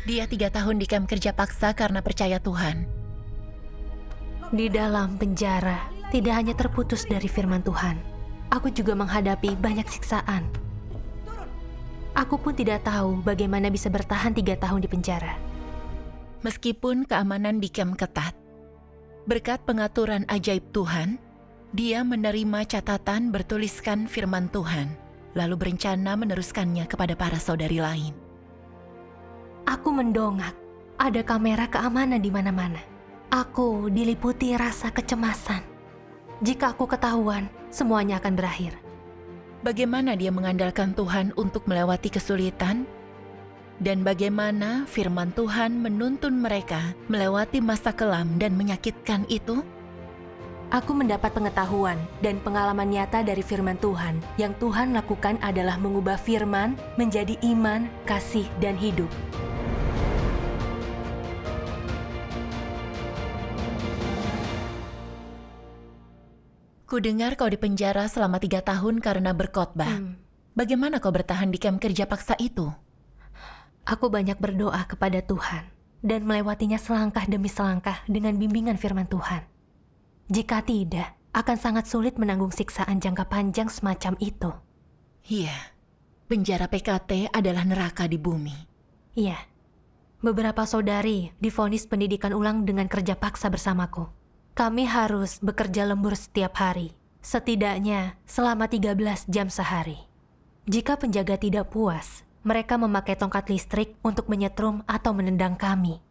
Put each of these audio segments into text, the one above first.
Dia 3 tahun di kamp kerja paksa karena percaya Tuhan. Di dalam penjara, tidak hanya terputus dari firman Tuhan, aku juga menghadapi banyak siksaan. Aku pun tidak tahu bagaimana bisa bertahan 3 tahun di penjara. Meskipun keamanan di kamp ketat, berkat pengaturan ajaib Tuhan, dia menerima catatan bertuliskan firman Tuhan, lalu berencana meneruskannya kepada para saudari lain. Aku mendongak, ada kamera keamanan di mana-mana. Aku diliputi rasa kecemasan. Jika aku ketahuan, semuanya akan berakhir. Bagaimana dia mengandalkan Tuhan untuk melewati kesulitan? Dan bagaimana firman Tuhan menuntun mereka melewati masa kelam dan menyakitkan itu? Aku mendapat pengetahuan dan pengalaman nyata dari firman Tuhan. Yang Tuhan lakukan adalah mengubah firman menjadi iman, kasih, dan hidup. Kudengar kau dipenjara selama 3 tahun karena berkhotbah. Bagaimana kau bertahan di kamp kerja paksa itu? Aku banyak berdoa kepada Tuhan dan melewatinya selangkah demi selangkah dengan bimbingan firman Tuhan. Jika tidak, akan sangat sulit menanggung siksaan jangka panjang semacam itu. Iya, penjara PKT adalah neraka di bumi. Iya, beberapa saudari divonis pendidikan ulang dengan kerja paksa bersamaku. Kami harus bekerja lembur setiap hari, setidaknya selama 13 jam sehari. Jika penjaga tidak puas, mereka memakai tongkat listrik untuk menyetrum atau menendang kami.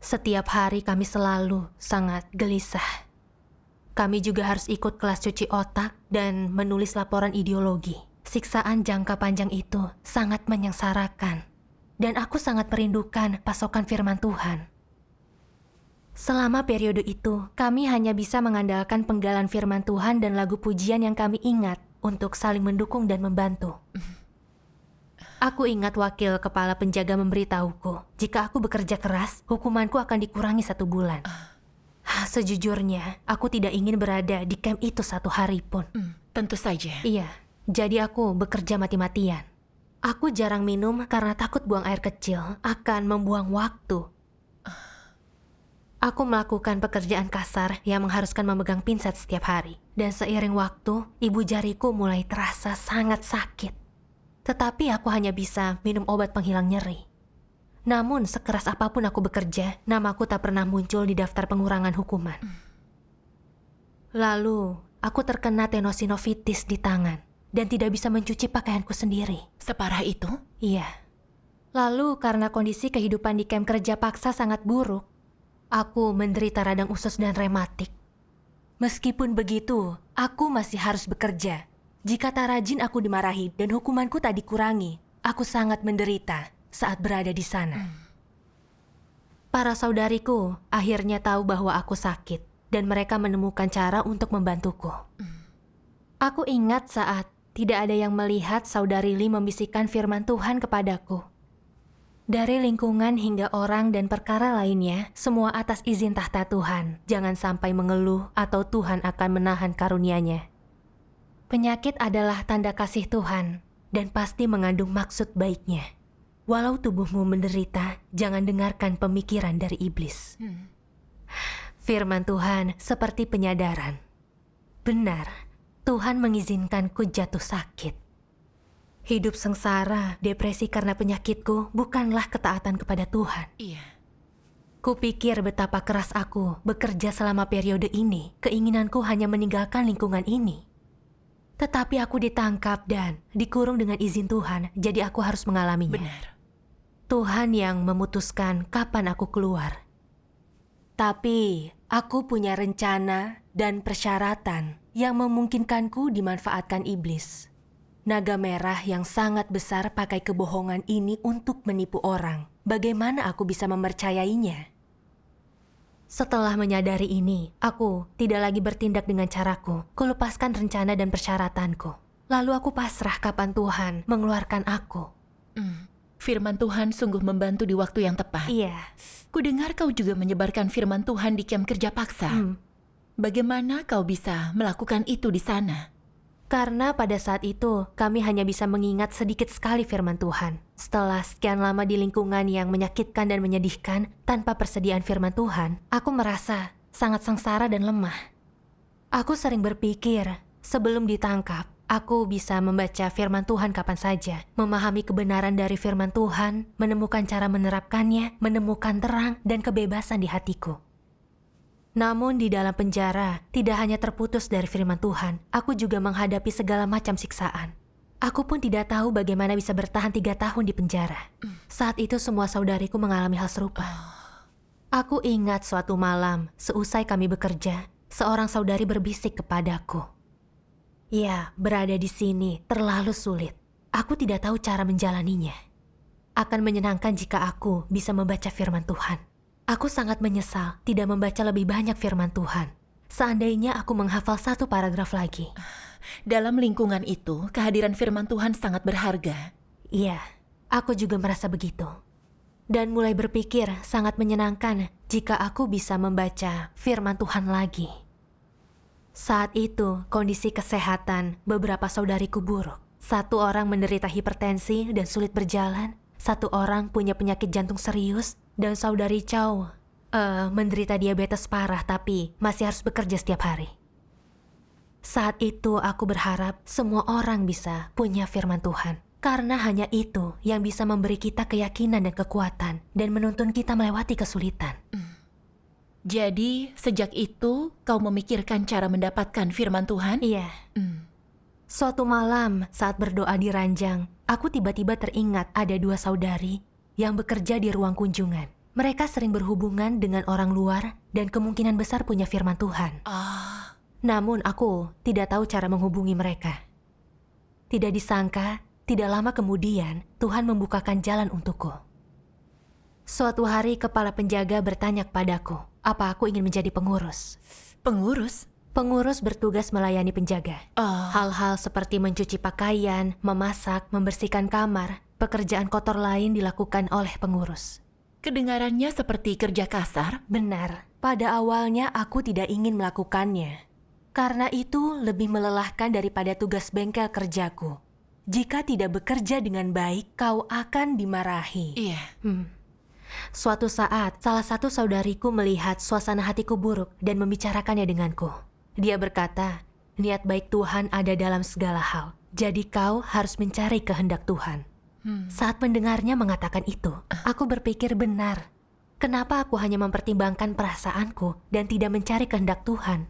Setiap hari kami selalu sangat gelisah. Kami juga harus ikut kelas cuci otak dan menulis laporan ideologi. Siksaan jangka panjang itu sangat menyengsarakan. Dan aku sangat merindukan pasokan firman Tuhan. Selama periode itu, kami hanya bisa mengandalkan penggalan firman Tuhan dan lagu pujian yang kami ingat untuk saling mendukung dan membantu. Aku ingat wakil kepala penjaga memberitahuku, jika aku bekerja keras, hukumanku akan dikurangi 1 bulan. Sejujurnya, aku tidak ingin berada di kamp itu 1 hari pun. Tentu saja. Iya, jadi aku bekerja mati-matian. Aku jarang minum karena takut buang air kecil akan membuang waktu. Aku melakukan pekerjaan kasar yang mengharuskan memegang pinset setiap hari. Dan seiring waktu, ibu jariku mulai terasa sangat sakit. Tetapi aku hanya bisa minum obat penghilang nyeri. Namun sekeras apapun aku bekerja, namaku tak pernah muncul di daftar pengurangan hukuman. Lalu, aku terkena tenosinovitis di tangan dan tidak bisa mencuci pakaianku sendiri. Separah itu? Iya. Lalu karena kondisi kehidupan di kamp kerja paksa sangat buruk, aku menderita radang usus dan rematik. Meskipun begitu, aku masih harus bekerja. Jika tak rajin aku dimarahi dan hukumanku tak dikurangi, aku sangat menderita saat berada di sana. Para saudariku akhirnya tahu bahwa aku sakit dan mereka menemukan cara untuk membantuku. Aku ingat saat tidak ada yang melihat saudari Lee membisikkan firman Tuhan kepadaku. Dari lingkungan hingga orang dan perkara lainnya, semua atas izin tahta Tuhan. Jangan sampai mengeluh atau Tuhan akan menahan karunia-Nya. Penyakit adalah tanda kasih Tuhan dan pasti mengandung maksud baiknya. Walau tubuhmu menderita, jangan dengarkan pemikiran dari iblis. Firman Tuhan seperti penyadaran. Benar, Tuhan mengizinkanku jatuh sakit. Hidup sengsara, depresi karena penyakitku bukanlah ketaatan kepada Tuhan. Iya. Kupikir betapa keras aku bekerja selama periode ini. Keinginanku hanya meninggalkan lingkungan ini. Tetapi aku ditangkap dan dikurung dengan izin Tuhan, jadi aku harus mengalaminya. Benar. Tuhan yang memutuskan kapan aku keluar. Tapi aku punya rencana dan persyaratan yang memungkinkanku dimanfaatkan iblis. Naga merah yang sangat besar pakai kebohongan ini untuk menipu orang. Bagaimana aku bisa mempercayainya? Setelah menyadari ini, aku tidak lagi bertindak dengan caraku. Kulepaskan rencana dan persyaratanku. Lalu aku pasrah kapan Tuhan mengeluarkan aku. Firman Tuhan sungguh membantu di waktu yang tepat. Iya. Kudengar kau juga menyebarkan firman Tuhan di kamp kerja paksa. Bagaimana kau bisa melakukan itu di sana? Karena pada saat itu, kami hanya bisa mengingat sedikit sekali firman Tuhan. Setelah sekian lama di lingkungan yang menyakitkan dan menyedihkan, tanpa persediaan firman Tuhan, aku merasa sangat sengsara dan lemah. Aku sering berpikir, sebelum ditangkap, aku bisa membaca firman Tuhan kapan saja, memahami kebenaran dari firman Tuhan, menemukan cara menerapkannya, menemukan terang dan kebebasan di hatiku. Namun di dalam penjara, tidak hanya terputus dari firman Tuhan, aku juga menghadapi segala macam siksaan. Aku pun tidak tahu bagaimana bisa bertahan 3 tahun di penjara. Saat itu semua saudariku mengalami hal serupa. Aku ingat suatu malam, seusai kami bekerja, seorang saudari berbisik kepadaku. Ya, berada di sini terlalu sulit. Aku tidak tahu cara menjalaninya. Akan menyenangkan jika aku bisa membaca firman Tuhan. Aku sangat menyesal tidak membaca lebih banyak firman Tuhan. Seandainya aku menghafal 1 paragraf lagi. Dalam lingkungan itu, kehadiran firman Tuhan sangat berharga. Iya, aku juga merasa begitu. Dan mulai berpikir sangat menyenangkan jika aku bisa membaca firman Tuhan lagi. Saat itu, kondisi kesehatan beberapa saudariku buruk. 1 orang menderita hipertensi dan sulit berjalan. 1 orang punya penyakit jantung serius. Dan saudari Chow menderita diabetes parah tapi masih harus bekerja setiap hari. Saat itu aku berharap semua orang bisa punya firman Tuhan. Karena hanya itu yang bisa memberi kita keyakinan dan kekuatan dan menuntun kita melewati kesulitan. Jadi, sejak itu kau memikirkan cara mendapatkan firman Tuhan? Iya. Suatu malam saat berdoa di ranjang, aku tiba-tiba teringat ada 2 saudari yang bekerja di ruang kunjungan. Mereka sering berhubungan dengan orang luar dan kemungkinan besar punya firman Tuhan. Namun aku tidak tahu cara menghubungi mereka. Tidak disangka, tidak lama kemudian Tuhan membukakan jalan untukku. Suatu hari kepala penjaga bertanya kepadaku, apa aku ingin menjadi pengurus. Pengurus? Pengurus bertugas melayani penjaga. Hal-hal seperti mencuci pakaian, memasak, membersihkan kamar, pekerjaan kotor lain dilakukan oleh pengurus. Kedengarannya seperti kerja kasar. Benar, pada awalnya aku tidak ingin melakukannya. Karena itu lebih melelahkan daripada tugas bengkel kerjaku. Jika tidak bekerja dengan baik, kau akan dimarahi. Iya. Suatu saat, salah satu saudariku melihat suasana hatiku buruk dan membicarakannya denganku. Dia berkata, niat baik Tuhan ada dalam segala hal. Jadi kau harus mencari kehendak Tuhan. Saat pendengarnya mengatakan itu, aku berpikir benar. Kenapa aku hanya mempertimbangkan perasaanku dan tidak mencari kehendak Tuhan?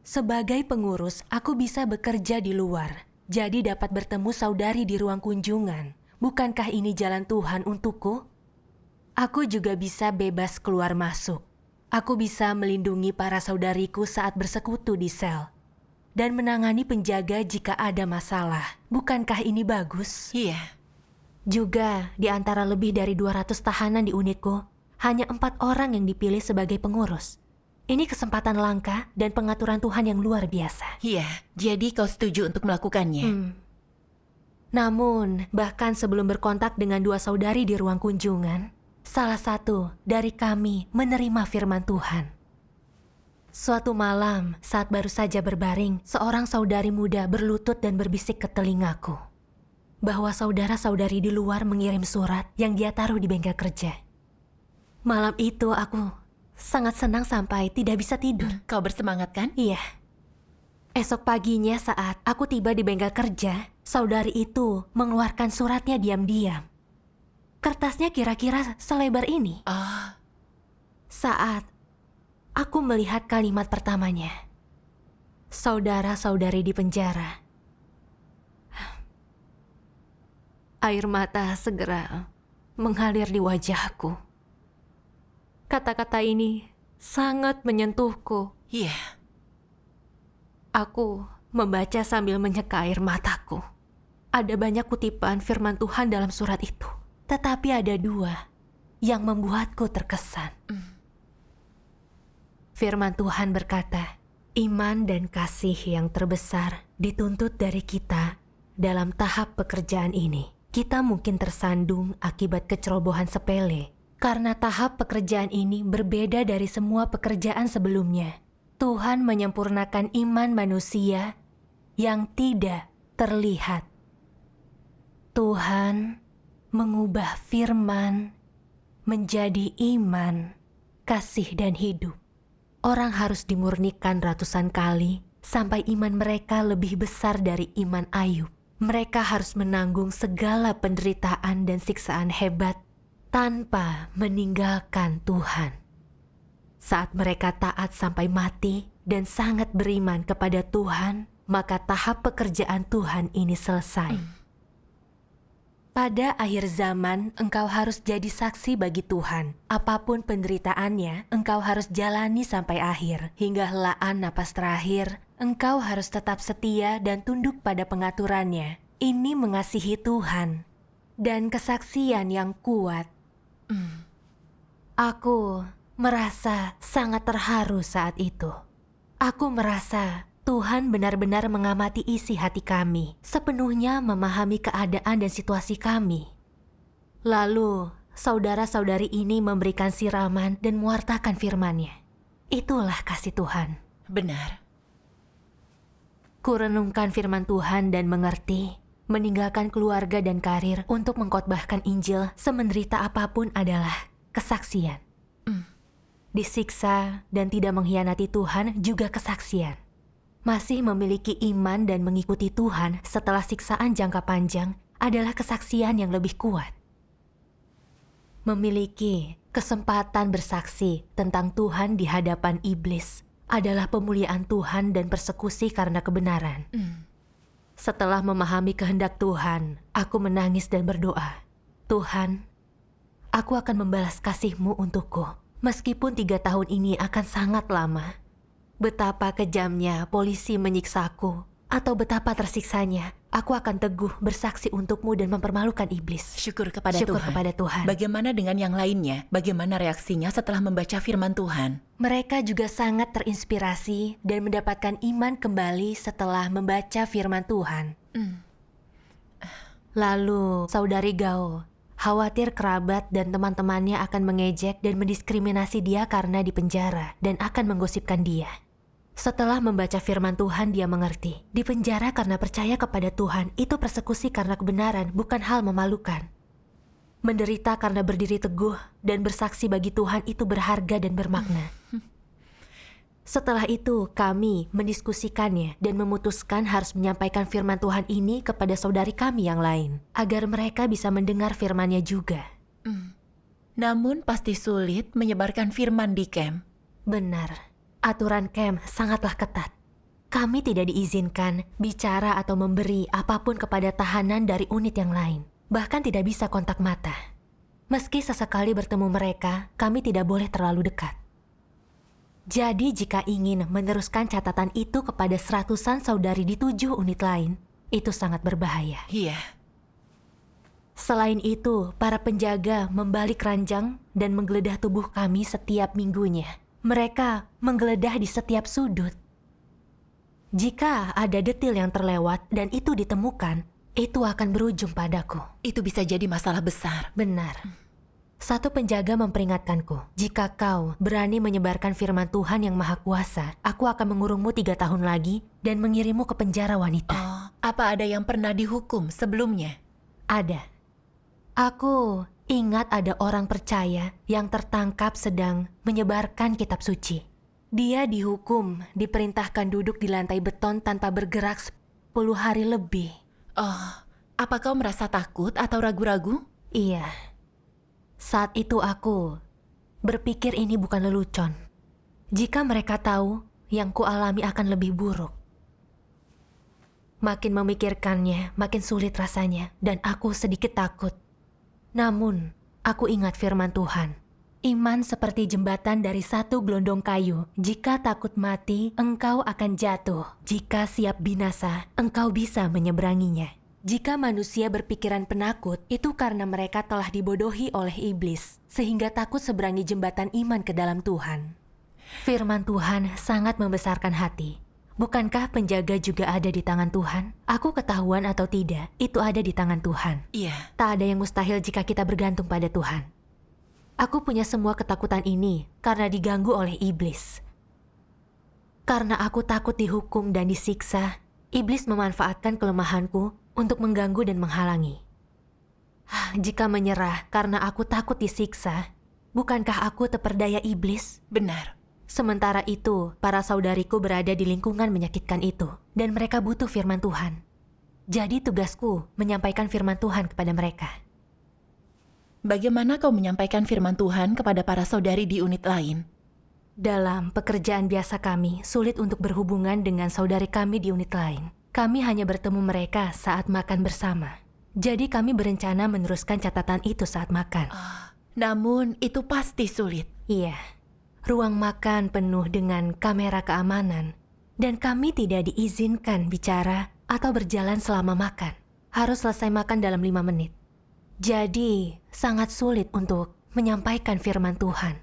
Sebagai pengurus, aku bisa bekerja di luar. Jadi dapat bertemu saudari di ruang kunjungan. Bukankah ini jalan Tuhan untukku? Aku juga bisa bebas keluar masuk. Aku bisa melindungi para saudariku saat bersekutu di sel. Dan menangani penjaga jika ada masalah. Bukankah ini bagus? Iya. Juga, di antara lebih dari 200 tahanan di unitku, hanya 4 orang yang dipilih sebagai pengurus. Ini kesempatan langka dan pengaturan Tuhan yang luar biasa. Iya, jadi kau setuju untuk melakukannya? Namun, bahkan sebelum berkontak dengan 2 saudari di ruang kunjungan, salah satu dari kami menerima firman Tuhan. Suatu malam, saat baru saja berbaring, seorang saudari muda berlutut dan berbisik ke telingaku bahwa saudara-saudari di luar mengirim surat yang dia taruh di bengkel kerja. Malam itu aku sangat senang sampai tidak bisa tidur. Kau bersemangat kan? Iya. Esok paginya saat aku tiba di bengkel kerja, saudari itu mengeluarkan suratnya diam-diam. Kertasnya kira-kira selebar ini. Saat aku melihat kalimat pertamanya, saudara-saudari di penjara. Air mata segera mengalir di wajahku. Kata-kata ini sangat menyentuhku. Iya. Aku membaca sambil menyeka air mataku. Ada banyak kutipan firman Tuhan dalam surat itu. Tetapi ada 2 yang membuatku terkesan. Firman Tuhan berkata, iman dan kasih yang terbesar dituntut dari kita dalam tahap pekerjaan ini. Kita mungkin tersandung akibat kecerobohan sepele, karena tahap pekerjaan ini berbeda dari semua pekerjaan sebelumnya. Tuhan menyempurnakan iman manusia yang tidak terlihat. Tuhan mengubah firman menjadi iman, kasih, dan hidup. Orang harus dimurnikan ratusan kali sampai iman mereka lebih besar dari iman Ayub. Mereka harus menanggung segala penderitaan dan siksaan hebat tanpa meninggalkan Tuhan. Saat mereka taat sampai mati dan sangat beriman kepada Tuhan, maka tahap pekerjaan Tuhan ini selesai. Pada akhir zaman, engkau harus jadi saksi bagi Tuhan. Apapun penderitaannya, engkau harus jalani sampai akhir. Hingga helaan napas terakhir, engkau harus tetap setia dan tunduk pada pengaturannya. Ini mengasihi Tuhan dan kesaksian yang kuat. Aku merasa sangat terharu saat itu. Aku merasa Tuhan benar-benar mengamati isi hati kami, sepenuhnya memahami keadaan dan situasi kami. Lalu, saudara-saudari ini memberikan siraman dan mewartakan firman-Nya. Itulah kasih Tuhan. Benar. Kurenungkan firman Tuhan dan mengerti, meninggalkan keluarga dan karir untuk mengkhotbahkan Injil semenderita apapun adalah kesaksian. Disiksa dan tidak mengkhianati Tuhan juga kesaksian. Masih memiliki iman dan mengikuti Tuhan setelah siksaan jangka panjang adalah kesaksian yang lebih kuat. Memiliki kesempatan bersaksi tentang Tuhan di hadapan iblis adalah pemuliaan Tuhan dan persekusi karena kebenaran. Setelah memahami kehendak Tuhan, aku menangis dan berdoa, Tuhan, aku akan membalas kasih-Mu untukku, meskipun 3 tahun ini akan sangat lama. Betapa kejamnya polisi menyiksaku, atau betapa tersiksanya, aku akan teguh bersaksi untukmu dan mempermalukan iblis. Syukur kepada Syukur Tuhan. kepada Tuhan. Bagaimana dengan yang lainnya? Bagaimana reaksinya setelah membaca firman Tuhan? Mereka juga sangat terinspirasi dan mendapatkan iman kembali setelah membaca firman Tuhan. Lalu, saudari Gao khawatir kerabat dan teman-temannya akan mengejek dan mendiskriminasi dia karena dipenjara dan akan menggosipkan dia. Setelah membaca firman Tuhan, dia mengerti. Dipenjara karena percaya kepada Tuhan itu persekusi karena kebenaran, bukan hal memalukan. Menderita karena berdiri teguh dan bersaksi bagi Tuhan itu berharga dan bermakna. Setelah itu, kami mendiskusikannya dan memutuskan harus menyampaikan firman Tuhan ini kepada saudari kami yang lain, agar mereka bisa mendengar firman-Nya juga. Namun pasti sulit menyebarkan firman di camp. Benar. Aturan camp sangatlah ketat. Kami tidak diizinkan bicara atau memberi apapun kepada tahanan dari unit yang lain. Bahkan tidak bisa kontak mata. Meski sesekali bertemu mereka, kami tidak boleh terlalu dekat. Jadi jika ingin meneruskan catatan itu kepada seratusan saudari di 7 unit lain, itu sangat berbahaya. Iya. Selain itu, para penjaga membalik ranjang dan menggeledah tubuh kami setiap minggunya. Mereka menggeledah di setiap sudut. Jika ada detil yang terlewat dan itu ditemukan, itu akan berujung padaku. Itu bisa jadi masalah besar. Benar. Satu penjaga memperingatkanku, jika kau berani menyebarkan firman Tuhan yang Maha Kuasa, aku akan mengurungmu 3 tahun lagi dan mengirimmu ke penjara wanita. Oh, apa ada yang pernah dihukum sebelumnya? Ada. Aku ingat ada orang percaya yang tertangkap sedang menyebarkan kitab suci. Dia dihukum, diperintahkan duduk di lantai beton tanpa bergerak 10 hari lebih. Oh, apa kau merasa takut atau ragu-ragu? Iya. Saat itu aku berpikir ini bukan lelucon. Jika mereka tahu, yang kualami akan lebih buruk. Makin memikirkannya, makin sulit rasanya, dan aku sedikit takut. Namun, aku ingat firman Tuhan. Iman seperti jembatan dari satu gelondong kayu. Jika takut mati, engkau akan jatuh. Jika siap binasa, engkau bisa menyeberanginya. Jika manusia berpikiran penakut, itu karena mereka telah dibodohi oleh iblis, sehingga takut seberangi jembatan iman ke dalam Tuhan. Firman Tuhan sangat membesarkan hati. Bukankah penjaga juga ada di tangan Tuhan? Aku ketahuan atau tidak, itu ada di tangan Tuhan. Iya. Tak ada yang mustahil jika kita bergantung pada Tuhan. Aku punya semua ketakutan ini karena diganggu oleh iblis. Karena aku takut dihukum dan disiksa, Iblis memanfaatkan kelemahanku untuk mengganggu dan menghalangi. Jika menyerah karena aku takut disiksa, bukankah aku terperdaya iblis? Benar. Sementara itu, para saudariku berada di lingkungan menyakitkan itu, dan mereka butuh firman Tuhan. Jadi tugasku menyampaikan firman Tuhan kepada mereka. Bagaimana kau menyampaikan firman Tuhan kepada para saudari di unit lain? Dalam pekerjaan biasa kami, sulit untuk berhubungan dengan saudari kami di unit lain. Kami hanya bertemu mereka saat makan bersama. Jadi kami berencana meneruskan catatan itu saat makan. Namun itu pasti sulit. Iya. Ruang makan penuh dengan kamera keamanan, dan kami tidak diizinkan bicara atau berjalan selama makan. Harus selesai makan dalam 5 menit. Jadi, sangat sulit untuk menyampaikan firman Tuhan.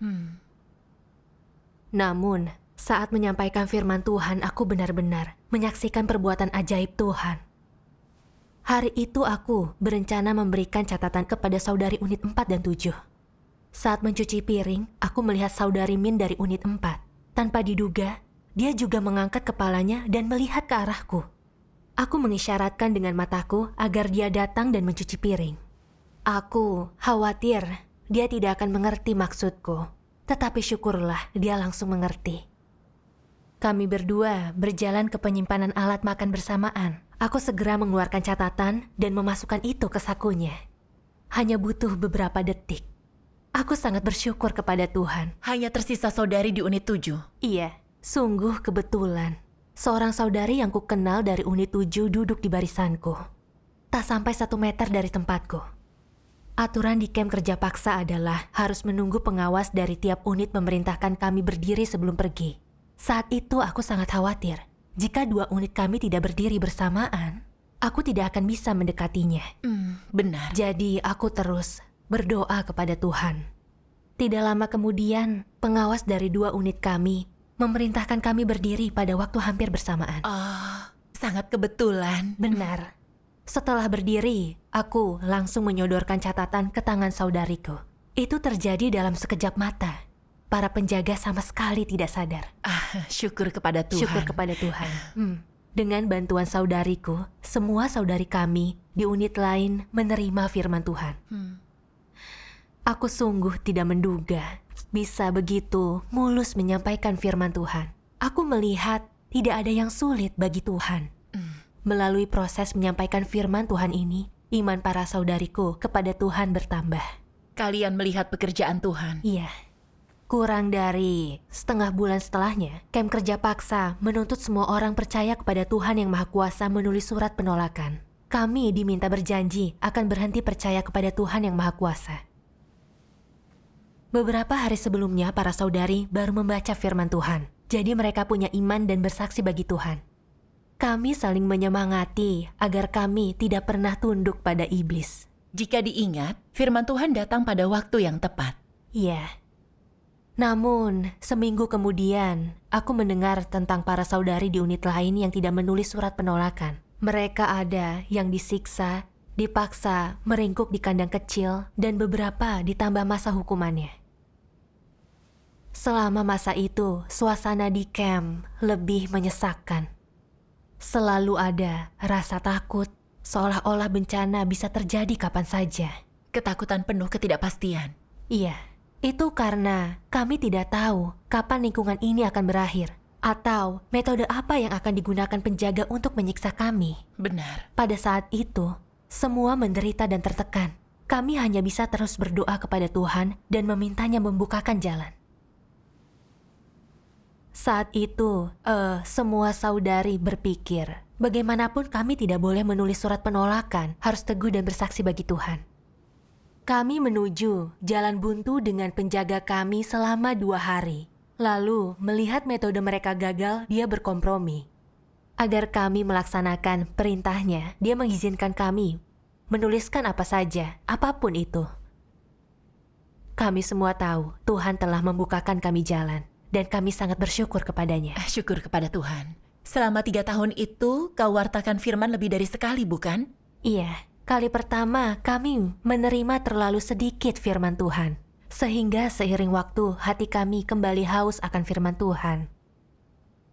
Namun, saat menyampaikan firman Tuhan, aku benar-benar menyaksikan perbuatan ajaib Tuhan. Hari itu aku berencana memberikan catatan kepada saudari unit 4 dan 7. Saat mencuci piring, aku melihat saudari Min dari unit 4. Tanpa diduga, dia juga mengangkat kepalanya dan melihat ke arahku. Aku mengisyaratkan dengan mataku agar dia datang dan mencuci piring. Aku khawatir dia tidak akan mengerti maksudku, tetapi syukurlah dia langsung mengerti. Kami berdua berjalan ke penyimpanan alat makan bersamaan. Aku segera mengeluarkan catatan dan memasukkan itu ke sakunya. Hanya butuh beberapa detik. Aku sangat bersyukur kepada Tuhan. Hanya tersisa saudari di unit 7. Iya, sungguh kebetulan. Seorang saudari yang kukenal dari unit 7 duduk di barisanku. Tak sampai 1 meter dari tempatku. Aturan di kamp kerja paksa adalah harus menunggu pengawas dari tiap unit memerintahkan kami berdiri sebelum pergi. Saat itu aku sangat khawatir. Jika 2 unit kami tidak berdiri bersamaan, aku tidak akan bisa mendekatinya. Benar. Jadi aku terus berdoa kepada Tuhan. Tidak lama kemudian, pengawas dari 2 unit kami memerintahkan kami berdiri pada waktu hampir bersamaan. Sangat kebetulan. Benar. Setelah berdiri, aku langsung menyodorkan catatan ke tangan saudariku. Itu terjadi dalam sekejap mata. Para penjaga sama sekali tidak sadar. Syukur kepada Tuhan. Syukur kepada Tuhan. Dengan bantuan saudariku, semua saudari kami di unit lain menerima firman Tuhan. Aku sungguh tidak menduga bisa begitu mulus menyampaikan firman Tuhan. Aku melihat tidak ada yang sulit bagi Tuhan. Melalui proses menyampaikan firman Tuhan ini, iman para saudariku kepada Tuhan bertambah. Kalian melihat pekerjaan Tuhan. Iya. Kurang dari setengah bulan setelahnya, kamp kerja paksa menuntut semua orang percaya kepada Tuhan yang Maha Kuasa menulis surat penolakan. Kami diminta berjanji akan berhenti percaya kepada Tuhan yang Maha Kuasa. Beberapa hari sebelumnya, para saudari baru membaca firman Tuhan. Jadi mereka punya iman dan bersaksi bagi Tuhan. Kami saling menyemangati agar kami tidak pernah tunduk pada iblis. Jika diingat, firman Tuhan datang pada waktu yang tepat. Iya. Namun, seminggu kemudian, aku mendengar tentang para saudari di unit lain yang tidak menulis surat penolakan. Mereka ada yang disiksa, dipaksa, meringkuk di kandang kecil, dan beberapa ditambah masa hukumannya. Selama masa itu, suasana di camp lebih menyesakkan. Selalu ada rasa takut, seolah-olah bencana bisa terjadi kapan saja. Ketakutan penuh ketidakpastian. Iya, itu karena kami tidak tahu kapan lingkungan ini akan berakhir, atau metode apa yang akan digunakan penjaga untuk menyiksa kami. Benar. Pada saat itu, semua menderita dan tertekan. Kami hanya bisa terus berdoa kepada Tuhan dan memintanya membukakan jalan. Saat itu, semua saudari berpikir, bagaimanapun kami tidak boleh menulis surat penolakan, harus teguh dan bersaksi bagi Tuhan. Kami menuju jalan buntu dengan penjaga kami selama 2 hari. Lalu, melihat metode mereka gagal, dia berkompromi. Agar kami melaksanakan perintahnya, dia mengizinkan kami menuliskan apa saja, apapun itu. Kami semua tahu Tuhan telah membukakan kami jalan. Dan kami sangat bersyukur kepadanya. Syukur kepada Tuhan. Selama 3 tahun itu, kau wartakan firman lebih dari sekali, bukan? Iya, kali pertama kami menerima terlalu sedikit firman Tuhan. Sehingga seiring waktu hati kami kembali haus akan firman Tuhan.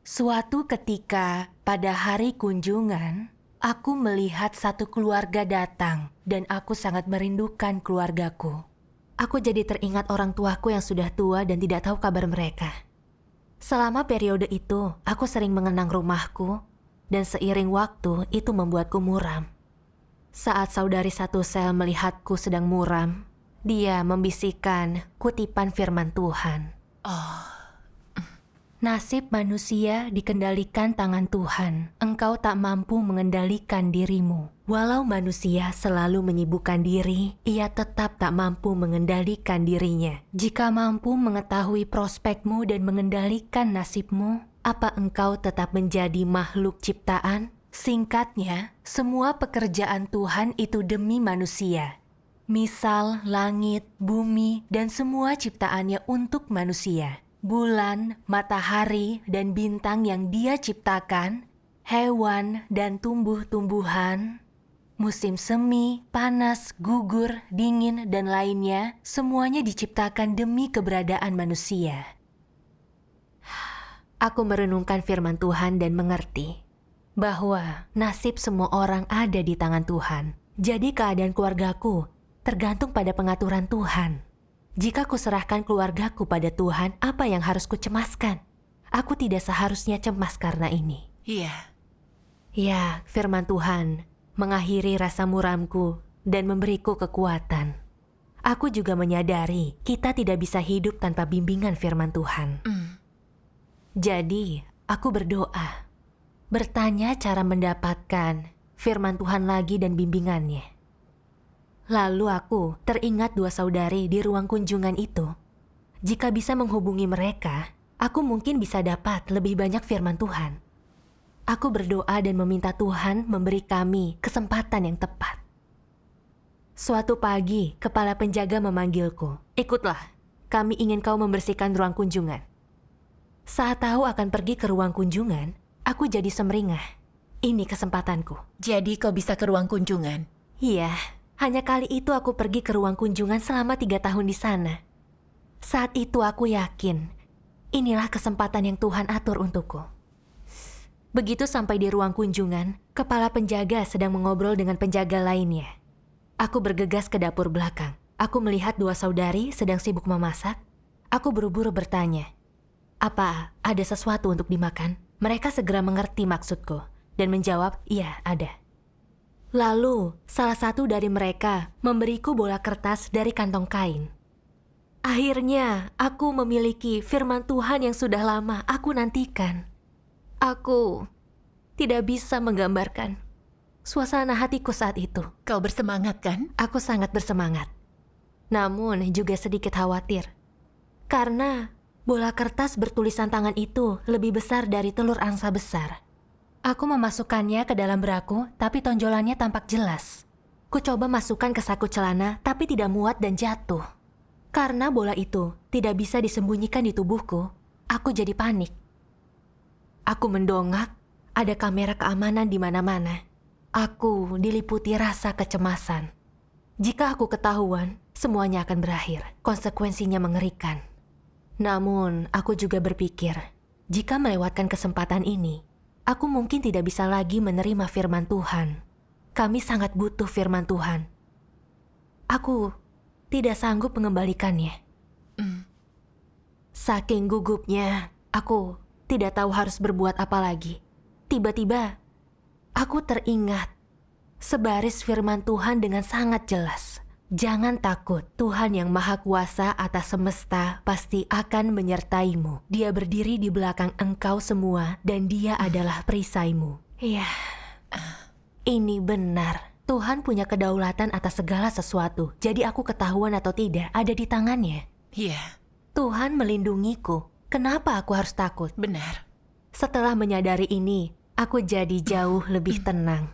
Suatu ketika pada hari kunjungan, aku melihat satu keluarga datang dan aku sangat merindukan keluargaku. Aku jadi teringat orang tuaku yang sudah tua dan tidak tahu kabar mereka. Selama periode itu, aku sering mengenang rumahku dan seiring waktu itu membuatku muram. Saat saudari satu sel melihatku sedang muram, dia membisikkan kutipan firman Tuhan. Nasib manusia dikendalikan tangan Tuhan. Engkau tak mampu mengendalikan dirimu. Walau manusia selalu menyibukkan diri, ia tetap tak mampu mengendalikan dirinya. Jika mampu mengetahui prospekmu dan mengendalikan nasibmu, apa engkau tetap menjadi makhluk ciptaan? Singkatnya, semua pekerjaan Tuhan itu demi manusia. Misal langit, bumi, dan semua ciptaannya untuk manusia. Bulan, matahari, dan bintang yang Dia ciptakan, hewan dan tumbuh-tumbuhan, musim semi, panas, gugur, dingin, dan lainnya, semuanya diciptakan demi keberadaan manusia. Aku merenungkan firman Tuhan dan mengerti bahwa nasib semua orang ada di tangan Tuhan. Jadi keadaan keluargaku tergantung pada pengaturan Tuhan. Jika kuserahkan keluargaku pada Tuhan, apa yang harus kucemaskan? Aku tidak seharusnya cemas karena ini. Iya. Ya, firman Tuhan mengakhiri rasa muramku dan memberiku kekuatan. Aku juga menyadari kita tidak bisa hidup tanpa bimbingan firman Tuhan. Jadi, aku berdoa, bertanya cara mendapatkan firman Tuhan lagi dan bimbingannya. Lalu aku teringat dua saudari di ruang kunjungan itu. Jika bisa menghubungi mereka, aku mungkin bisa dapat lebih banyak firman Tuhan. Aku berdoa dan meminta Tuhan memberi kami kesempatan yang tepat. Suatu pagi, kepala penjaga memanggilku. "Ikutlah, kami ingin kau membersihkan ruang kunjungan." Saat tahu akan pergi ke ruang kunjungan, aku jadi semeringah. Ini kesempatanku. Jadi kau bisa ke ruang kunjungan? Iya, hanya kali itu aku pergi ke ruang kunjungan selama 3 tahun di sana. Saat itu aku yakin, inilah kesempatan yang Tuhan atur untukku. Begitu sampai di ruang kunjungan, kepala penjaga sedang mengobrol dengan penjaga lainnya. Aku bergegas ke dapur belakang. Aku melihat dua saudari sedang sibuk memasak. Aku buru-buru bertanya, "Apa ada sesuatu untuk dimakan?" Mereka segera mengerti maksudku dan menjawab, "Iya, ada." Lalu, salah satu dari mereka memberiku bola kertas dari kantong kain. Akhirnya, aku memiliki firman Tuhan yang sudah lama aku nantikan. Aku tidak bisa menggambarkan suasana hatiku saat itu. Kau bersemangat kan? Aku sangat bersemangat. Namun juga sedikit khawatir. Karena bola kertas bertulisan tangan itu lebih besar dari telur angsa besar. Aku memasukkannya ke dalam beraku, tapi tonjolannya tampak jelas. Ku coba masukkan ke saku celana, tapi tidak muat dan jatuh. Karena bola itu tidak bisa disembunyikan di tubuhku, aku jadi panik. Aku mendongak, ada kamera keamanan di mana-mana. Aku diliputi rasa kecemasan. Jika aku ketahuan, semuanya akan berakhir. Konsekuensinya mengerikan. Namun, aku juga berpikir, jika melewatkan kesempatan ini, aku mungkin tidak bisa lagi menerima firman Tuhan. Kami sangat butuh firman Tuhan. Aku tidak sanggup mengembalikannya. Saking gugupnya, aku tidak tahu harus berbuat apa lagi. Tiba-tiba, aku teringat sebaris firman Tuhan dengan sangat jelas. Jangan takut, Tuhan yang Maha Kuasa atas semesta pasti akan menyertaimu. Dia berdiri di belakang engkau semua dan dia adalah perisaimu. Iya, ini benar. Tuhan punya kedaulatan atas segala sesuatu. Jadi aku ketahuan atau tidak ada di tangannya. Iya. Tuhan melindungiku. Kenapa aku harus takut? Benar. Setelah menyadari ini, aku jadi jauh lebih tenang.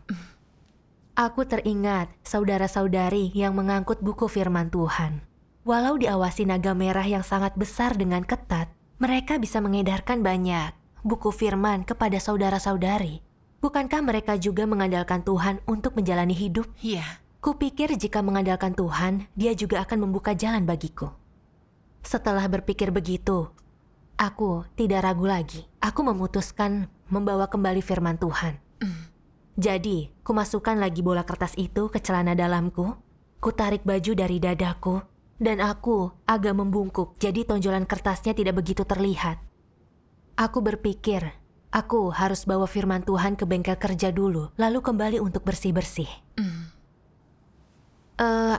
Aku teringat saudara-saudari yang mengangkut buku firman Tuhan. Walau diawasi naga merah yang sangat besar dengan ketat, mereka bisa mengedarkan banyak buku firman kepada saudara-saudari. Bukankah mereka juga mengandalkan Tuhan untuk menjalani hidup? Iya. Kupikir jika mengandalkan Tuhan, Dia juga akan membuka jalan bagiku. Setelah berpikir begitu, Aku tidak ragu lagi. Aku memutuskan membawa kembali firman Tuhan. Jadi, kumasukkan lagi bola kertas itu ke celana dalamku, kutarik baju dari dadaku, dan aku agak membungkuk jadi tonjolan kertasnya tidak begitu terlihat. Aku berpikir, aku harus bawa firman Tuhan ke bengkel kerja dulu, lalu kembali untuk bersih-bersih.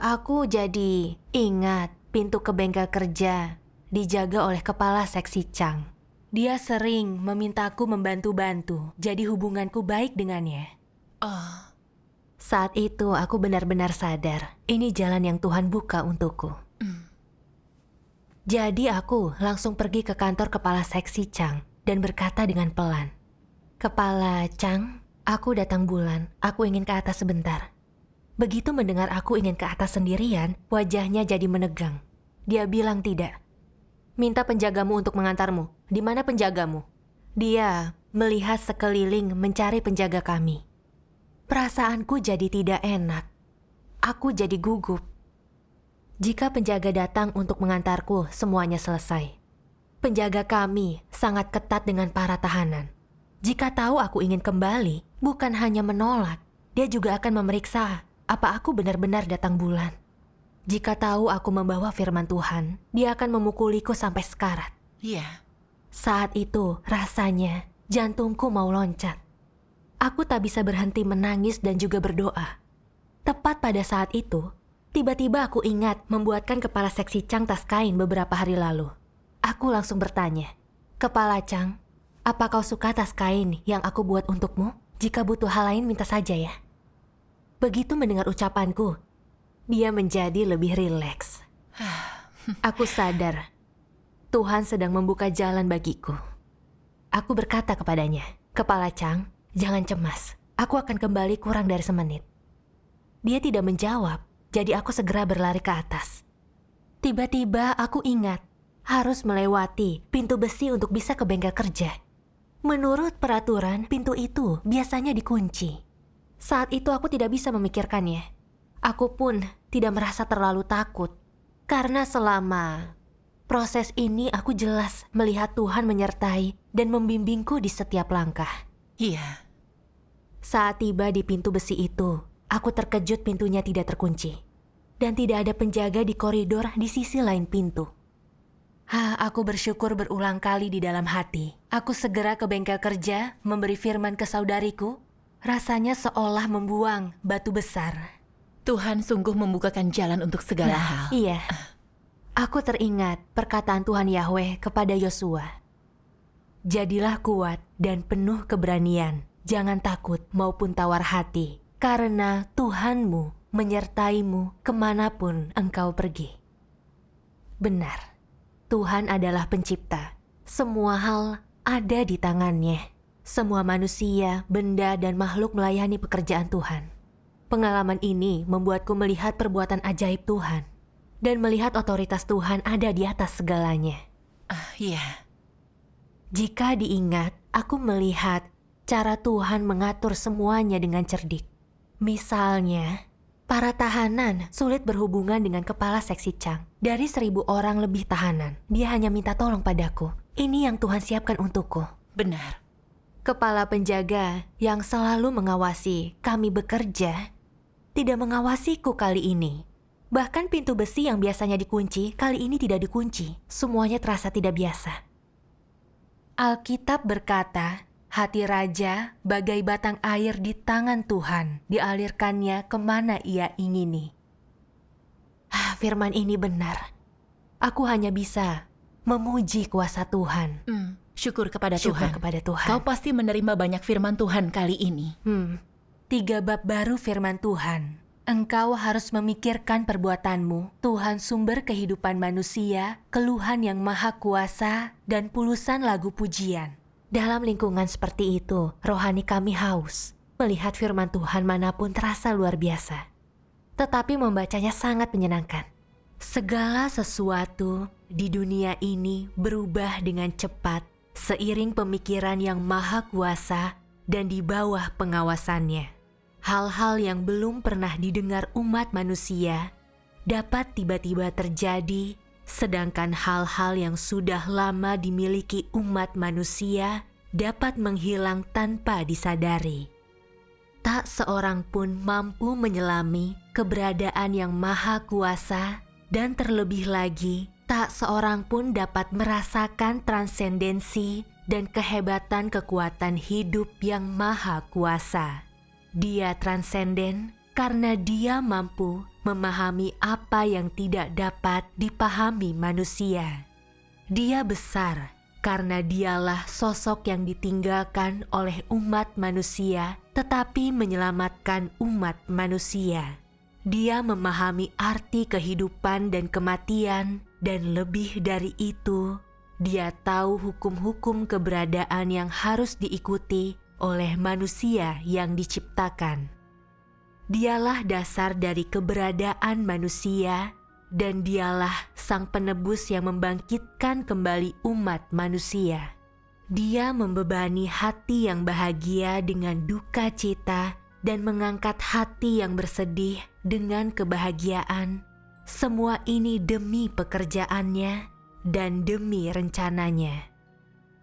Aku jadi ingat pintu ke bengkel kerja dijaga oleh kepala seksi Chang. Dia sering memintaku membantu-bantu, jadi hubunganku baik dengannya. Oh, Saat itu aku benar-benar sadar, ini jalan yang Tuhan buka untukku. Jadi aku langsung pergi ke kantor kepala seksi Chang dan berkata dengan pelan, "Kepala Chang, aku datang bulan, aku ingin ke atas sebentar." Begitu mendengar aku ingin ke atas sendirian, wajahnya jadi menegang. Dia bilang tidak. "Minta penjagamu untuk mengantarmu. Di mana penjagamu?" Dia melihat sekeliling mencari penjaga kami. Perasaanku jadi tidak enak. Aku jadi gugup. Jika penjaga datang untuk mengantarku, semuanya selesai. Penjaga kami sangat ketat dengan para tahanan. Jika tahu aku ingin kembali, bukan hanya menolak, dia juga akan memeriksa apa aku benar-benar datang bulan. Jika tahu aku membawa firman Tuhan, dia akan memukuliku sampai sekarat. iya. Saat itu rasanya jantungku mau loncat. Aku tak bisa berhenti menangis dan juga berdoa. Tepat pada saat itu, tiba-tiba aku ingat membuatkan kepala seksi Chang tas kain beberapa hari lalu. Aku langsung bertanya, "Kepala Chang, apa kau suka tas kain yang aku buat untukmu? Jika butuh hal lain minta saja ya." Begitu mendengar ucapanku, dia menjadi lebih rileks. Aku sadar, Tuhan sedang membuka jalan bagiku. Aku berkata kepadanya, "Kepala Chang, jangan cemas. Aku akan kembali kurang dari semenit." Dia tidak menjawab, jadi aku segera berlari ke atas. Tiba-tiba aku ingat, harus melewati pintu besi untuk bisa ke bengkel kerja. Menurut peraturan, pintu itu biasanya dikunci. Saat itu aku tidak bisa memikirkannya. Aku pun tidak merasa terlalu takut, karena selama proses ini aku jelas melihat Tuhan menyertai dan membimbingku di setiap langkah. Iya. Saat tiba di pintu besi itu, aku terkejut pintunya tidak terkunci. Dan tidak ada penjaga di koridor di sisi lain pintu. Aku bersyukur berulang kali di dalam hati. Aku segera ke bengkel kerja, memberi firman ke saudariku. Rasanya seolah membuang batu besar. Tuhan sungguh membukakan jalan untuk segala hal. Iya. Aku teringat perkataan Tuhan Yahweh kepada Yosua. "Jadilah kuat dan penuh keberanian. Jangan takut maupun tawar hati, karena Tuhanmu menyertaimu kemanapun engkau pergi." Benar, Tuhan adalah pencipta. Semua hal ada di tangannya. Semua manusia, benda, dan makhluk melayani pekerjaan Tuhan. Pengalaman ini membuatku melihat perbuatan ajaib Tuhan dan melihat otoritas Tuhan ada di atas segalanya. Iya. Jika diingat, aku melihat cara Tuhan mengatur semuanya dengan cerdik. Misalnya, para tahanan sulit berhubungan dengan kepala seksi Chang. Dari 1.000 orang lebih tahanan, dia hanya minta tolong padaku. Ini yang Tuhan siapkan untukku. Benar. Kepala penjaga yang selalu mengawasi kami bekerja, tidak mengawasiku kali ini. Bahkan pintu besi yang biasanya dikunci, kali ini tidak dikunci. Semuanya terasa tidak biasa. Alkitab berkata, hati raja bagai batang air di tangan Tuhan, dialirkannya kemana ia ingini. Firman ini benar. Aku hanya bisa memuji kuasa Tuhan. Syukur kepada Syukur Tuhan. kepada Tuhan. Kau pasti menerima banyak firman Tuhan kali ini. 3 bab baru firman Tuhan. Engkau harus memikirkan perbuatanmu, Tuhan sumber kehidupan manusia, keluhan yang maha kuasa, dan pulusan lagu pujian. Dalam lingkungan seperti itu, rohani kami haus. Melihat firman Tuhan manapun terasa luar biasa. Tetapi membacanya sangat menyenangkan. Segala sesuatu di dunia ini berubah dengan cepat, seiring pemikiran yang maha kuasa dan di bawah pengawasannya. Hal-hal yang belum pernah didengar umat manusia dapat tiba-tiba terjadi sedangkan hal-hal yang sudah lama dimiliki umat manusia dapat menghilang tanpa disadari. Tak seorang pun mampu menyelami keberadaan yang maha kuasa, dan terlebih lagi, tak seorang pun dapat merasakan transendensi dan kehebatan kekuatan hidup yang maha kuasa. Dia transenden karena dia mampu memahami apa yang tidak dapat dipahami manusia. Dia besar karena dialah sosok yang ditinggalkan oleh umat manusia tetapi menyelamatkan umat manusia. Dia memahami arti kehidupan dan kematian, dan lebih dari itu, dia tahu hukum-hukum keberadaan yang harus diikuti oleh manusia yang diciptakan. Dialah dasar dari keberadaan manusia, dan dialah sang penebus yang membangkitkan kembali umat manusia. Dia membebani hati yang bahagia dengan duka cita dan mengangkat hati yang bersedih dengan kebahagiaan. Semua ini demi pekerjaannya dan demi rencananya.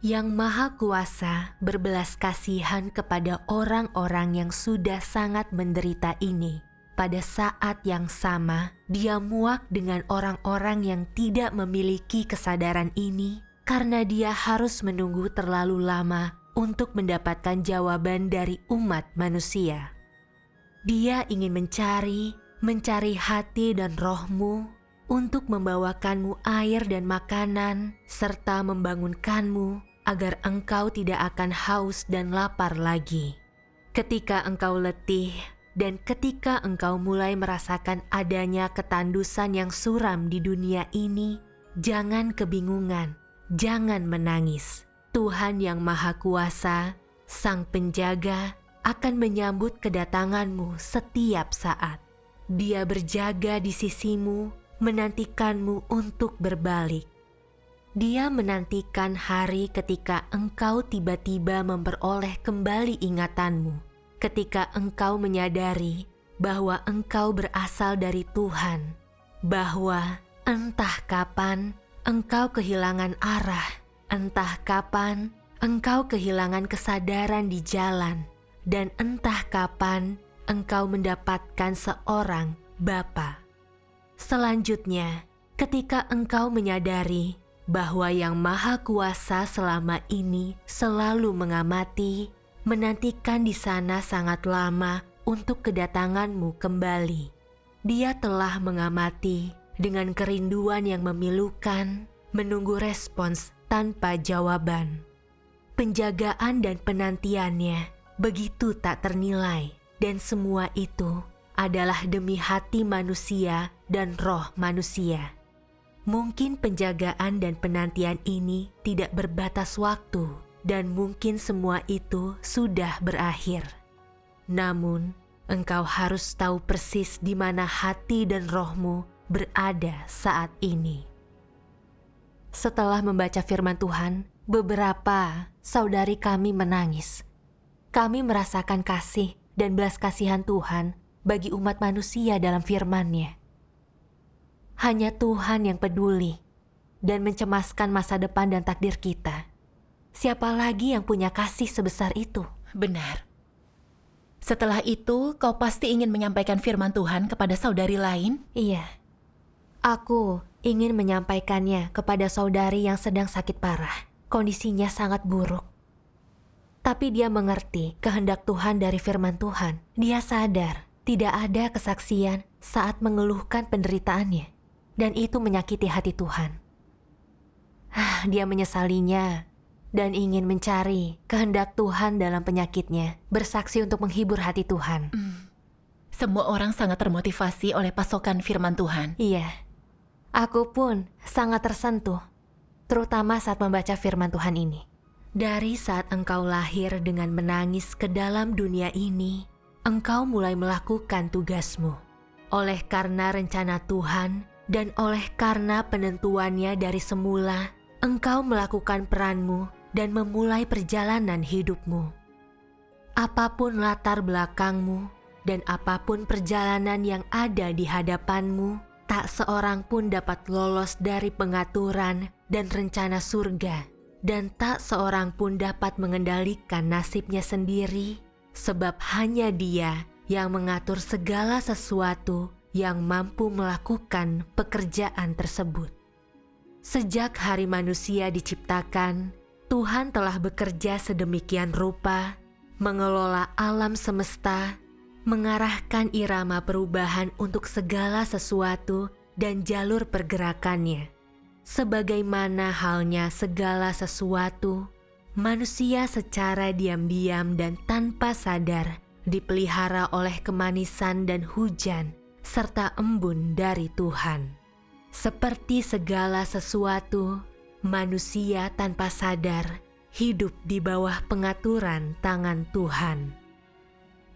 Yang Maha Kuasa berbelas kasihan kepada orang-orang yang sudah sangat menderita ini. Pada saat yang sama, Dia muak dengan orang-orang yang tidak memiliki kesadaran ini, karena Dia harus menunggu terlalu lama untuk mendapatkan jawaban dari umat manusia. Dia ingin mencari hati dan rohmu untuk membawakanmu air dan makanan, serta membangunkanmu agar engkau tidak akan haus dan lapar lagi. Ketika engkau letih dan ketika engkau mulai merasakan adanya ketandusan yang suram di dunia ini, jangan kebingungan, jangan menangis. Tuhan yang Maha Kuasa, Sang Penjaga, akan menyambut kedatanganmu setiap saat. Dia berjaga di sisimu, menantikanmu untuk berbalik. Dia menantikan hari ketika engkau tiba-tiba memperoleh kembali ingatanmu, ketika engkau menyadari bahwa engkau berasal dari Tuhan, bahwa entah kapan engkau kehilangan arah, entah kapan engkau kehilangan kesadaran di jalan, dan entah kapan engkau mendapatkan seorang Bapa. Selanjutnya, ketika engkau menyadari bahwa Yang Maha Kuasa selama ini selalu mengamati, menantikan di sana sangat lama untuk kedatanganmu kembali. Dia telah mengamati dengan kerinduan yang memilukan, menunggu respons tanpa jawaban. Penjagaan dan penantiannya begitu tak ternilai, dan semua itu adalah demi hati manusia dan roh manusia. Mungkin penjagaan dan penantian ini tidak berbatas waktu, dan mungkin semua itu sudah berakhir. Namun, engkau harus tahu persis di mana hati dan rohmu berada saat ini. Setelah membaca firman Tuhan, beberapa saudari kami menangis. Kami merasakan kasih dan belas kasihan Tuhan bagi umat manusia dalam firman-Nya. Hanya Tuhan yang peduli dan mencemaskan masa depan dan takdir kita. Siapa lagi yang punya kasih sebesar itu? Benar. Setelah itu, kau pasti ingin menyampaikan firman Tuhan kepada saudari lain? Iya. Aku ingin menyampaikannya kepada saudari yang sedang sakit parah. Kondisinya sangat buruk. Tapi dia mengerti kehendak Tuhan dari firman Tuhan. Dia sadar tidak ada kesaksian saat mengeluhkan penderitaannya. Dan itu menyakiti hati Tuhan. Dia menyesalinya dan ingin mencari kehendak Tuhan dalam penyakitnya, bersaksi untuk menghibur hati Tuhan. Semua orang sangat termotivasi oleh pasokan firman Tuhan. Iya, aku pun sangat tersentuh, terutama saat membaca firman Tuhan ini. Dari saat engkau lahir dengan menangis ke dalam dunia ini, engkau mulai melakukan tugasmu. Oleh karena rencana Tuhan, dan oleh karena penentuannya dari semula, engkau melakukan peranmu dan memulai perjalanan hidupmu. Apapun latar belakangmu dan apapun perjalanan yang ada di hadapanmu, Tak seorang pun dapat lolos dari pengaturan dan rencana surga, dan tak seorang pun dapat mengendalikan nasibnya sendiri, sebab hanya Dia yang mengatur segala sesuatu yang mampu melakukan pekerjaan tersebut. Sejak hari manusia diciptakan, Tuhan telah bekerja sedemikian rupa, mengelola alam semesta, mengarahkan irama perubahan untuk segala sesuatu dan jalur pergerakannya. Sebagaimana halnya segala sesuatu, manusia secara diam-diam dan tanpa sadar dipelihara oleh kemanisan dan hujan serta embun dari Tuhan. Seperti segala sesuatu, manusia tanpa sadar hidup di bawah pengaturan tangan Tuhan.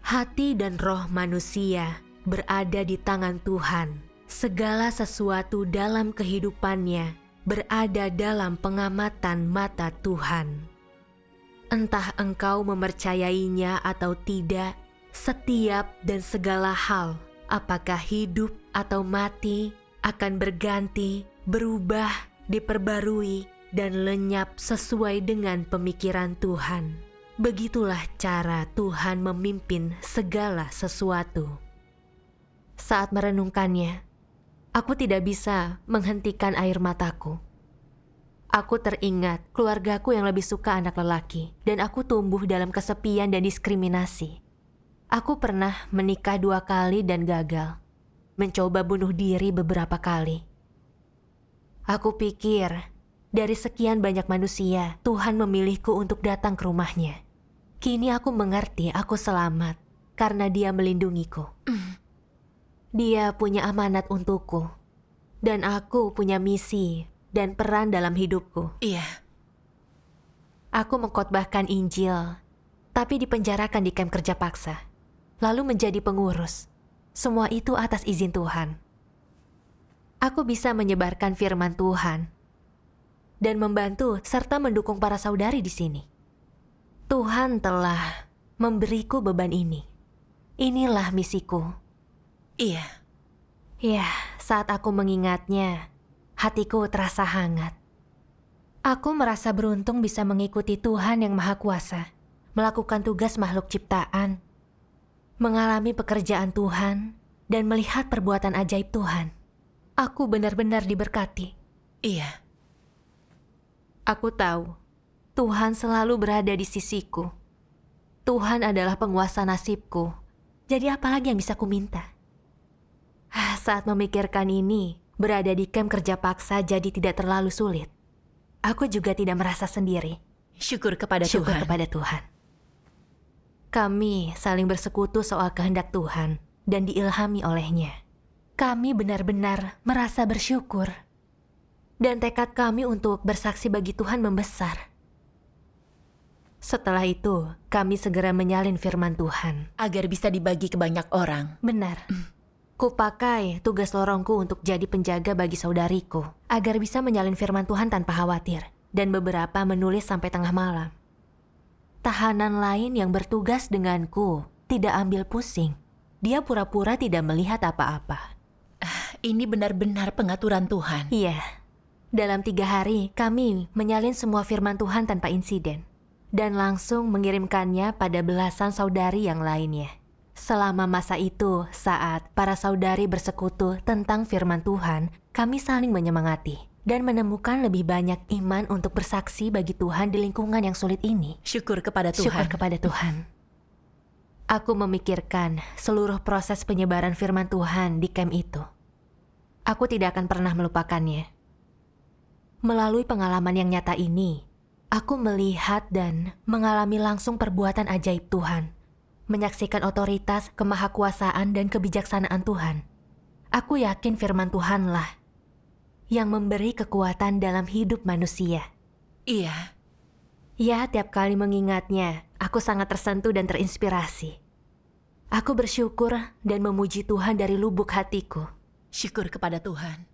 Hati dan roh manusia berada di tangan Tuhan. Segala sesuatu dalam kehidupannya berada dalam pengamatan mata Tuhan. Entah engkau mempercayainya atau tidak, setiap dan segala hal, apakah hidup atau mati, akan berganti, berubah, diperbarui, dan lenyap sesuai dengan pemikiran Tuhan. Begitulah cara Tuhan memimpin segala sesuatu. Saat merenungkannya, aku tidak bisa menghentikan air mataku. Aku teringat keluargaku yang lebih suka anak lelaki, dan aku tumbuh dalam kesepian dan diskriminasi. Aku pernah menikah 2 kali dan gagal, mencoba bunuh diri beberapa kali. Aku pikir, dari sekian banyak manusia, Tuhan memilihku untuk datang ke rumahnya. Kini aku mengerti aku selamat karena Dia melindungiku. Dia punya amanat untukku, dan aku punya misi dan peran dalam hidupku. Iya. Aku mengkhotbahkan Injil, tapi dipenjarakan di kamp kerja paksa, lalu menjadi pengurus. Semua itu atas izin Tuhan. Aku bisa menyebarkan firman Tuhan dan membantu serta mendukung para saudari di sini. Tuhan telah memberiku beban ini. Inilah misiku. Iya. Ya, saat aku mengingatnya, hatiku terasa hangat. Aku merasa beruntung bisa mengikuti Tuhan yang Maha Kuasa, melakukan tugas makhluk ciptaan, mengalami pekerjaan Tuhan, dan melihat perbuatan ajaib Tuhan. Aku benar-benar diberkati. Iya. Aku tahu, Tuhan selalu berada di sisiku. Tuhan adalah penguasa nasibku, jadi apalagi yang bisa kuminta? Saat memikirkan ini, berada di kamp kerja paksa jadi tidak terlalu sulit. Aku juga tidak merasa sendiri. Syukur kepada Syukur Tuhan. kepada Tuhan. Kami saling bersekutu soal kehendak Tuhan dan diilhami olehnya. Kami benar-benar merasa bersyukur. Dan tekad kami untuk bersaksi bagi Tuhan membesar. Setelah itu, kami segera menyalin firman Tuhan. Agar bisa dibagi ke banyak orang. Benar. Kupakai tugas lorongku untuk jadi penjaga bagi saudariku, agar bisa menyalin firman Tuhan tanpa khawatir. Dan beberapa menulis sampai tengah malam. Tahanan lain yang bertugas denganku tidak ambil pusing. Dia pura-pura tidak melihat apa-apa. Ini benar-benar pengaturan Tuhan. Iya. Dalam 3 hari, kami menyalin semua firman Tuhan tanpa insiden. Dan langsung mengirimkannya pada belasan saudari yang lainnya. Selama masa itu, saat para saudari bersekutu tentang firman Tuhan, kami saling menyemangati. Dan menemukan lebih banyak iman untuk bersaksi bagi Tuhan di lingkungan yang sulit ini. Syukur kepada Tuhan. Syukur kepada Tuhan. Aku memikirkan seluruh proses penyebaran firman Tuhan di camp itu. Aku tidak akan pernah melupakannya. Melalui pengalaman yang nyata ini, aku melihat dan mengalami langsung perbuatan ajaib Tuhan, menyaksikan otoritas, kemahakuasaan, dan kebijaksanaan Tuhan. Aku yakin firman Tuhanlah yang memberi kekuatan dalam hidup manusia. Iya. Ya, tiap kali mengingatnya, aku sangat tersentuh dan terinspirasi. Aku bersyukur dan memuji Tuhan dari lubuk hatiku. Syukur kepada Tuhan.